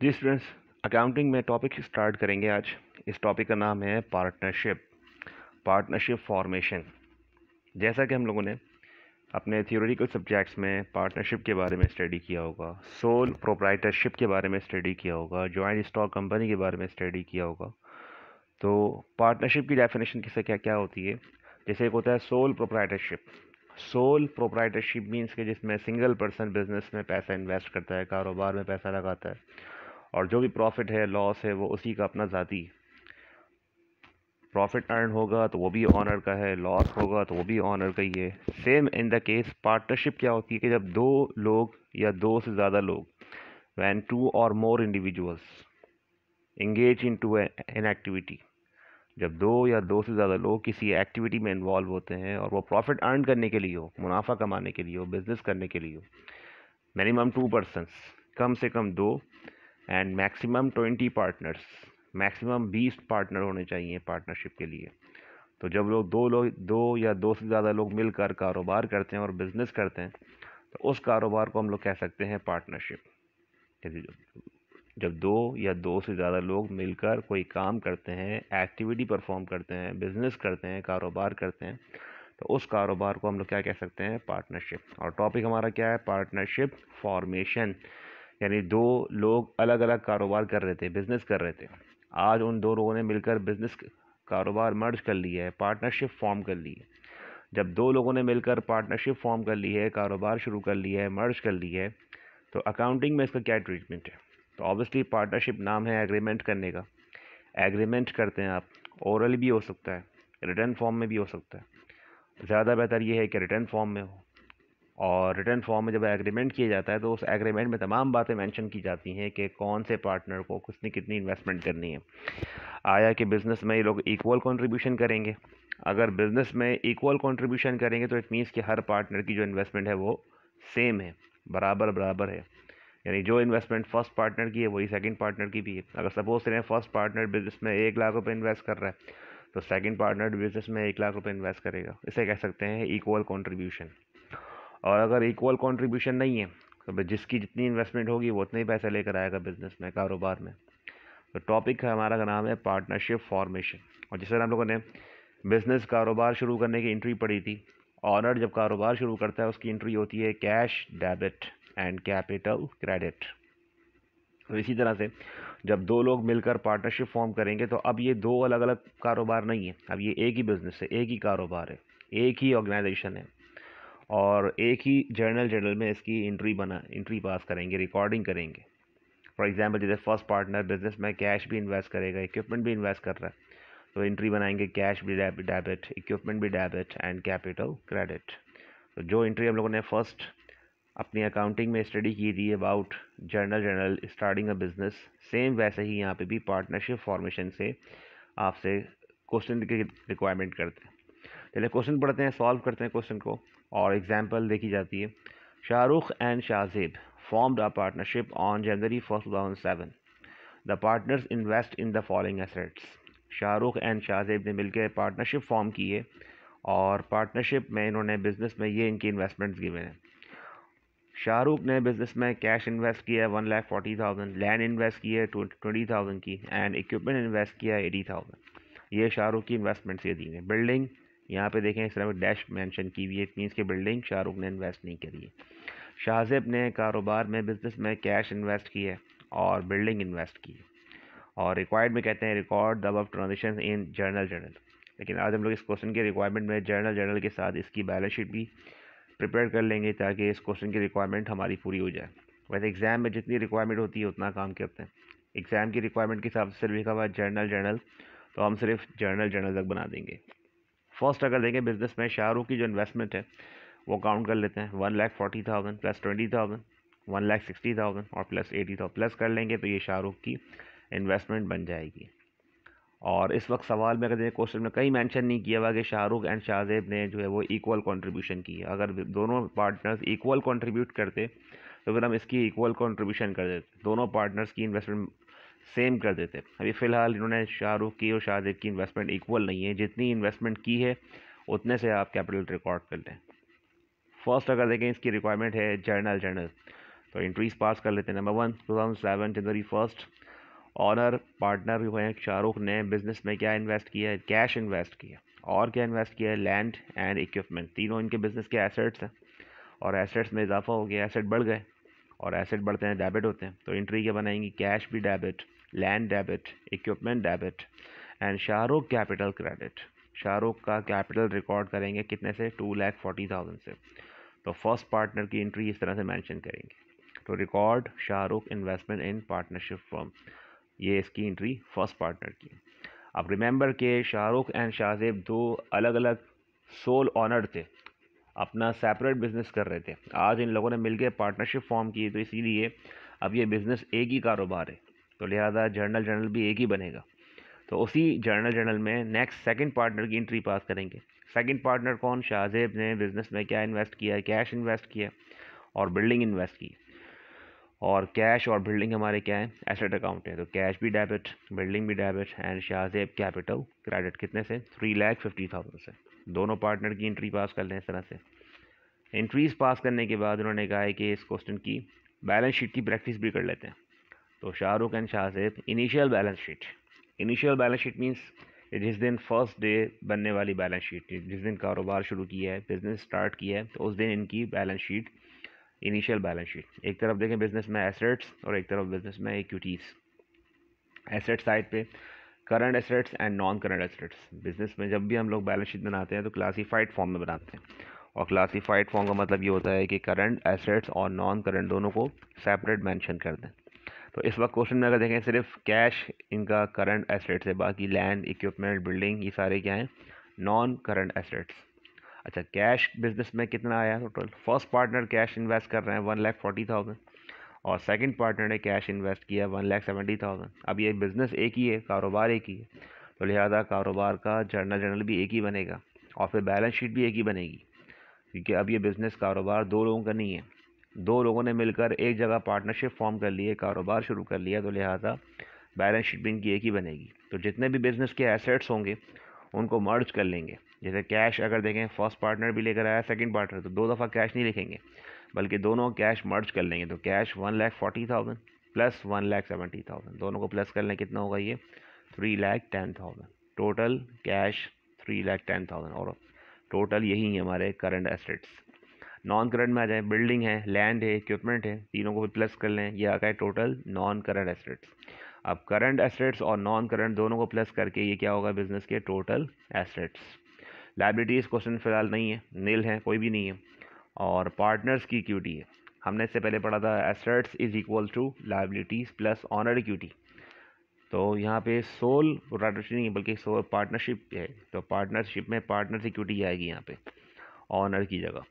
जी students, accounting में topic start करेंगे आज। इस टॉपिक का नाम है पार्टनरशिप फॉर्मेशन। जैसा कि हम लोगों ने अपने थियोरेटिकल सब्जेक्ट्स में पार्टनरशिप के बारे में स्टडी किया होगा, सोल प्रोप्राइटरशिप के बारे में स्टडी किया होगा, जॉइंट स्टॉक कंपनी के बारे में स्टडी किया होगा। तो पार्टनरशिप की डेफिनेशन किससे क्या क्या होती है। जैसे एक होता है sole proprietorship. Sole proprietorship means के जिसमें सिंगल पर्सन बिजनेस में पैसा इन्वेस्ट करता है, कारोबार में पैसा लगाता है, और जो भी प्रॉफिट है लॉस है वो उसी का अपना ज़ाती। प्रॉफिट अर्न होगा तो वो भी ऑनर का है, लॉस होगा तो वो भी ऑनर का ही है। Same in the case partnership क्या होती है कि जब दो लोग या दो से ज़्यादा लोग, when two or more individuals engage into an activity, जब दो या दो से ज़्यादा लोग किसी एक्टिविटी में इन्वॉल्व होते हैं और वो प्रॉफिट अर्न करने के लिए हो, मुनाफा कमाने के लिए हो, बिजनेस करने के लिए हो, मिनिमम 2 पर्सन्स, कम से कम दो, and maximum 20 partners, maximum 20 partner होने चाहिए पार्टनरशिप के लिए। तो जब दो या दो से ज़्यादा लोग मिलकर कारोबार करते हैं और बिजनेस करते हैं तो उस कारोबार को हम लोग कह सकते हैं पार्टनरशिप। जब दो या दो से ज़्यादा लोग मिलकर कोई काम करते हैं, एक्टिविटी परफॉर्म करते हैं, बिजनेस करते हैं, कारोबार करते हैं, तो उस कारोबार को हम लोग क्या कह सकते हैं, पार्टनरशिप। और टॉपिक हमारा क्या है, पार्टनरशिप फॉर्मेशन। यानी दो लोग अलग अलग कारोबार कर रहे थे, बिजनेस कर रहे थे, आज उन दो लोगों ने मिलकर बिजनेस कारोबार मर्ज कर लिया है, पार्टनरशिप फॉर्म कर ली है। जब दो लोगों ने मिलकर पार्टनरशिप फॉर्म कर ली है, कारोबार शुरू कर लिया है, मर्ज कर ली है, तो अकाउंटिंग में इसका क्या ट्रीटमेंट है। तो ऑब्वियसली पार्टनरशिप नाम है एग्रीमेंट करने का। एग्रीमेंट करते हैं आप, ओरल भी हो सकता है, रिटर्न फॉर्म में भी हो सकता है। ज़्यादा बेहतर ये है कि रिटर्न फॉर्म में हो। और रिटर्न फॉर्म में जब एग्रीमेंट किया जाता है तो उस एग्रीमेंट में तमाम बातें मेंशन की जाती हैं कि कौन से पार्टनर को कितनी कितनी इन्वेस्टमेंट करनी है। आया कि बिज़नेस में ये लोग इक्वल कंट्रीब्यूशन करेंगे। अगर बिज़नेस में इक्वल कंट्रीब्यूशन करेंगे तो इट मीन्स कि हर पार्टनर की जो इन्वेस्टमेंट है वो सेम है, बराबर बराबर है। यानी जो इन्वेस्टमेंट फर्स्ट पार्टनर की है वही सेकंड पार्टनर की भी है। अगर सपोज करें फर्स्ट पार्टनर बिजनेस में 1 लाख रुपए इन्वेस्ट कर रहा है तो सेकंड पार्टनर बिजनेस में 1 लाख रुपए इन्वेस्ट करेगा। इसे कह सकते हैं इक्वल कंट्रीब्यूशन। और अगर इक्वल कंट्रीब्यूशन नहीं है तो भाई जिसकी जितनी इन्वेस्टमेंट होगी वो उतना ही पैसा लेकर आएगा बिजनेस में, कारोबार में। तो टॉपिक है हमारा का नाम है पार्टनरशिप फॉर्मेशन। और जिस तरह हम लोगों ने बिजनेस कारोबार शुरू करने की एंट्री पढ़ी थी, ऑनर जब कारोबार शुरू करता है उसकी एंट्री होती है cash debit and capital credit. तो इसी तरह से जब दो लोग मिलकर पार्टनरशिप फॉर्म करेंगे तो अब ये दो अलग अलग कारोबार नहीं है, अब ये एक ही बिजनेस है, एक ही कारोबार है, एक ही ऑर्गेनाइजेशन है, और एक ही जर्नल में इसकी एंट्री पास करेंगे, रिकॉर्डिंग करेंगे। फॉर एग्जांपल जैसे फर्स्ट पार्टनर बिजनेस में कैश भी इन्वेस्ट करेगा, इक्विपमेंट भी इन्वेस्ट कर रहा है, तो एंट्री बनाएंगे कैश भी डेबिट, इक्विपमेंट भी डेबिट एंड कैपिटल क्रेडिट। तो जो एंट्री हम लोगों ने फर्स्ट अपनी अकाउंटिंग में स्टडी की थी about journal starting a business, same वैसे ही यहाँ पे भी पार्टनरशिप फॉर्मेशन से आपसे क्वेश्चन की रिक्वायरमेंट करते हैं। चलिए क्वेश्चन पढ़ते हैं, सॉल्व करते हैं क्वेश्चन को, और एग्जांपल देखी जाती है। Shahrukh and Shahzeb formed a partnership on January 1st 2007. The partners invest in the following assets. Shahrukh and Shahzeb ने मिलकर पार्टनरशिप फॉर्म की है और पार्टनरशिप में इन्होंने बिजनेस में ये इनकी इन्वेस्टमेंट्स गिवन है। शाहरुख ने बिजनेस में कैश इन्वेस्ट किया है 1,40,000, लैंड इन्वेस्ट की है 20,000 की, एंड इक्विपमेंट इन्वेस्ट किया है 80,000। ये शाहरुख की इन्वेस्टमेंट्स ये दी हैं। बिल्डिंग यहाँ पे देखें इस तरह डैश मेंशन की हुई है, इट मीन्स की बिल्डिंग शाहरुख ने इन्वेस्ट नहीं करी है। शाहजेब ने कारोबार में बिजनेस में कैश इन्वेस्ट की है और बिल्डिंग इन्वेस्ट की है, और रिक्वायर्ड में कहते हैं record the above transaction in journal. लेकिन आज हम लोग इस क्वेश्चन के रिक्वायरमेंट में जर्नल के साथ इसकी बैलेंस शीट भी प्रिपेयर कर लेंगे ताकि इस क्वेश्चन की रिक्वायरमेंट हमारी पूरी हो जाए। वैसे एग्ज़ाम में जितनी रिक्वायरमेंट होती है उतना काम करते हैं। एग्ज़ाम की रिक्वायरमेंट के हिसाब से सिर्फ लिखा हुआ है जर्नल, तो हम सिर्फ जर्नल तक बना देंगे। फर्स्ट अगर देखें बिजनेस में शाहरुख की जो इन्वेस्टमेंट है वो काउंट कर लेते हैं, 1,40,000 प्लस 20,000, 1,60,000 और प्लस 80,000 प्लस कर लेंगे तो ये शाहरुख की इन्वेस्टमेंट बन जाएगी। और इस वक्त सवाल में अगर देखें क्वेश्चन में कहीं मेंशन नहीं किया हुआ कि शाहरुख एंड शाहजेब ने जो है वो इक्वल कंट्रीब्यूशन की है। अगर दोनों पार्टनर्स इक्वल कंट्रीब्यूट करते तो फिर हम इसकी इक्वल कंट्रीब्यूशन कर देते, दोनों पार्टनर्स की इन्वेस्टमेंट सेम कर देते। अभी फ़िलहाल इन्होंने शाहरुख की और शाहजेब की इन्वेस्टमेंट इक्वल नहीं है, जितनी इन्वेस्टमेंट की है उतने से आप कैपिटल रिकॉर्ड कर लें। फर्स्ट अगर देखें इसकी रिक्वायरमेंट है जर्नल, तो एंट्रीज पास कर लेते हैं। नंबर 1, 2007 जनवरी 1 ऑनर पार्टनर हुए हैं शाहरुख ने बिजनेस में क्या इन्वेस्ट किया है? कैश इन्वेस्ट किया। और क्या इन्वेस्ट किया है? Land and equipment. तीनों इनके बिजनेस के एसेट्स हैं और एसेट्स में इजाफा हो गया, एसेट बढ़ गए और एसेट बढ़ते हैं डेबिट होते हैं। तो एंट्री क्या बनाएंगी? कैश भी debit, land debit, equipment debit and Shahrukh capital credit. Shahrukh का कैपिटल रिकॉर्ड करेंगे कितने से? 2,40,000 से। तो फर्स्ट पार्टनर की एंट्री इस तरह से मेंशन करेंगे। तो record Shahrukh investment in partnership firm, ये इसकी एंट्री फर्स्ट पार्टनर की। अब रिमेंबर के शाहरुख एंड शाहजेब दो अलग अलग सोल ऑनर थे, अपना सेपरेट बिजनेस कर रहे थे। आज इन लोगों ने मिलकर पार्टनरशिप फॉर्म की, तो इसीलिए अब ये बिज़नेस एक ही कारोबार है, तो लिहाजा जर्नल भी एक ही बनेगा। तो उसी जर्नल में नेक्स्ट सेकंड पार्टनर की एंट्री पास करेंगे। सेकंड पार्टनर कौन? शाहजेब ने बिज़नेस में क्या इन्वेस्ट किया? कैश इन्वेस्ट किया और बिल्डिंग इन्वेस्ट की। और कैश और बिल्डिंग हमारे क्या है? एसेट अकाउंट है। तो कैश भी डेबिट, बिल्डिंग भी debit and Shahzeb capital credit कितने से? 3,50,000 से। दोनों पार्टनर की एंट्री पास कर लें इस तरह से। एंट्रीज पास करने के बाद उन्होंने कहा है कि इस क्वेश्चन की बैलेंस शीट की प्रैक्टिस भी कर लेते हैं। तो Shahrukh and Shahzeb initial balance sheet. Initial balance sheet means जिस दिन फर्स्ट डे बनने वाली बैलेंस शीट, जिस दिन कारोबार शुरू किया है, बिजनेस स्टार्ट किया है, तो उस दिन इनकी balance sheet, initial balance sheet. एक तरफ देखें बिजनेस में एसेट्स और एक तरफ बिजनेस में इक्विटीज़। एसेट साइड पे current assets and non current assets. Business में जब भी हम लोग बैलेंस शीट बनाते हैं तो क्लासीफाइड फॉर्म में बनाते हैं, और क्लासीफाइड फॉर्म का मतलब ये होता है कि करंट एसेट्स और नॉन करंट दोनों को सेपरेट मेंशन कर दें। तो इस वक्त क्वेश्चन में अगर देखें सिर्फ कैश इनका करंट एसेट्स है, बाकी लैंड, इक्विपमेंट, बिल्डिंग ये सारे क्या हैं? Non current assets. अच्छा, कैश बिजनेस में कितना आया total? First partner cash invest कर रहे हैं 1,40,000 और सेकंड पार्टनर ने कैश इन्वेस्ट किया 1,70,000। अब ये बिज़नेस एक ही है, कारोबार एक ही है, तो लिहाजा कारोबार का जर्नल भी एक ही बनेगा और फिर बैलेंस शीट भी एक ही बनेगी, क्योंकि अब ये बिज़नेस कारोबार दो लोगों का नहीं है। दो लोगों ने मिलकर एक जगह पार्टनरशिप फॉर्म कर लिए, कारोबार शुरू कर लिया, तो लिहाजा बैलेंस शीट भी इनकी एक ही बनेगी। तो जितने भी बिज़नेस के एसेट्स होंगे उनको मर्ज कर लेंगे। जैसे कैश अगर देखें फर्स्ट पार्टनर भी लेकर आया सेकंड पार्टनर, तो दो दफ़ा कैश नहीं लिखेंगे बल्कि दोनों कैश मर्ज कर लेंगे। तो कैश 1,40,000 प्लस 1,70,000, दोनों को प्लस कर लें, कितना होगा ये? 3,10,000। टोटल कैश 3,10,000 और टोटल यही है हमारे करंट एसेट्स। नॉन करंट में आ जाए, बिल्डिंग है, लैंड है, इक्विपमेंट है, तीनों को भी प्लस कर लें, ये आ गए टोटल नॉन करंट एसेट्स। अब करंट एसेट्स और नॉन करंट दोनों को प्लस करके ये क्या होगा? बिजनेस के टोटल एसेट्स। लायबिलिटीज़ क्वेश्चन फिलहाल नहीं है, नील है, कोई भी नहीं है। और पार्टनर्स की इक्विटी है, हमने इससे पहले पढ़ा था assets is equal to liabilities plus owner equity. तो यहाँ पे सोल प्रोप्राइटरशिप नहीं है बल्कि सोल पार्टनरशिप है, तो पार्टनरशिप में पार्टनर्स इक्विटी आएगी यहाँ पे ऑनर की जगह।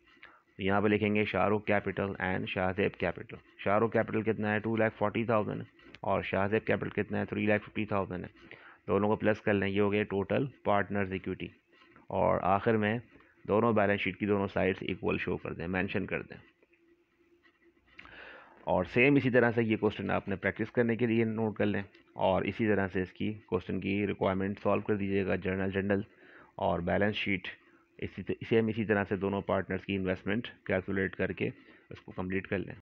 यहाँ पे लिखेंगे Shahrukh capital and Shahzeb capital. Shahrukh capital कितना है? 2,40,000 है और शाहजेब कैपिटल कितना है? 3,50,000 है। दोनों को प्लस कर लें, ये हो गया टोटल पार्टनर्स इक्विटी। और आखिर में दोनों बैलेंस शीट की दोनों साइड्स इक्वल शो कर दें, मेंशन कर दें। और सेम इसी तरह से ये क्वेश्चन आपने प्रैक्टिस करने के लिए नोट कर लें और इसी तरह से इसकी क्वेश्चन की रिक्वायरमेंट सॉल्व कर दीजिएगा। जर्नल और बैलेंस शीट इसी तरह से दोनों पार्टनर्स की इन्वेस्टमेंट कैलकुलेट करके उसको कंप्लीट कर लें।